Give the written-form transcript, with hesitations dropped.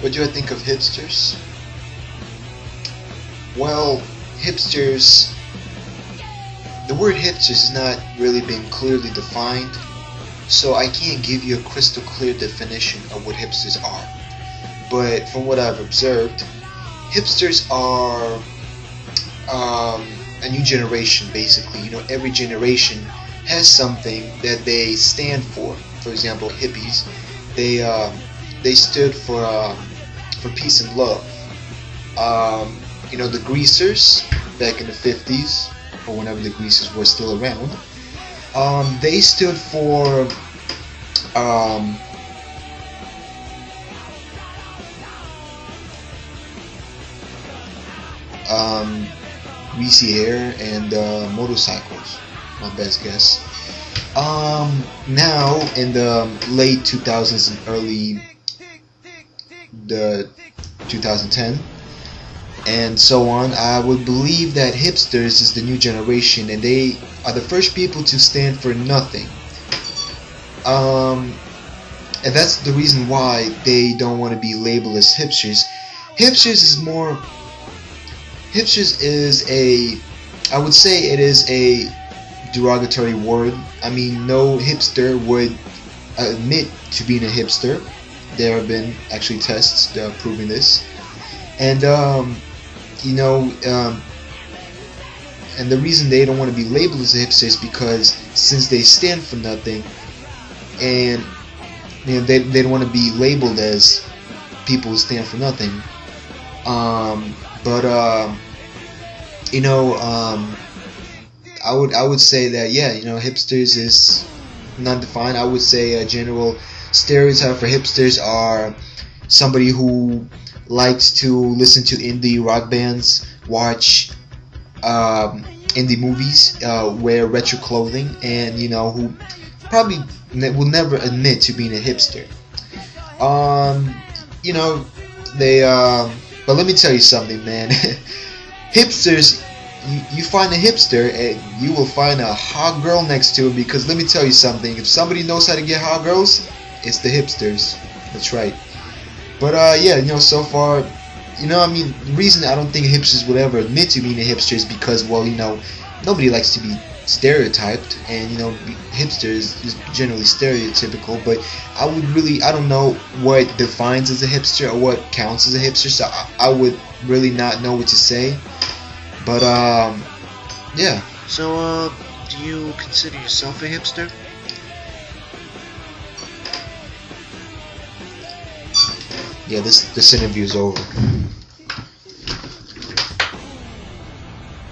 What do I think of hipsters? Well, hipsters, the word hipsters has not really been clearly defined, so I can't give you a crystal clear definition of what hipsters are. But from what I've observed, hipsters are a new generation, basically. You know, every generation has something that they stand for. For example, hippies, they stood for peace and love. You know, the greasers back in the 50s, or whenever the greasers were still around, they stood for greasy hair and motorcycles, my best guess. Now in the late 2000s and early the 2010 and so on, I would believe that hipsters is the new generation, and they are the first people to stand for nothing. And that's the reason why they don't want to be labeled as hipsters. Hipsters is I would say it is a derogatory word. I mean, no hipster would admit to being a hipster. There have been actually tests proving this. And you know, and the reason they don't want to be labeled as a hipster is because since they stand for nothing, and you know, they don't want to be labeled as people who stand for nothing. You know, I would say that, yeah, you know, hipsters is not defined. I would say a general stereotype for hipsters are somebody who likes to listen to indie rock bands, watch indie movies, wear retro clothing, and you know, who probably will never admit to being a hipster. You know, they but let me tell you something, man. Hipsters, you find a hipster and you will find a hot girl next to him, because let me tell you something, if somebody knows how to get hot girls, it's the hipsters. That's right. But yeah, you know, so far, you know, I mean, the reason I don't think hipsters would ever admit to being a hipster is because, well, you know, nobody likes to be stereotyped, and you know, hipsters is generally stereotypical. But I don't know what defines as a hipster or what counts as a hipster, so I would really not know what to say. But yeah. So do you consider yourself a hipster? Yeah, this interview is over.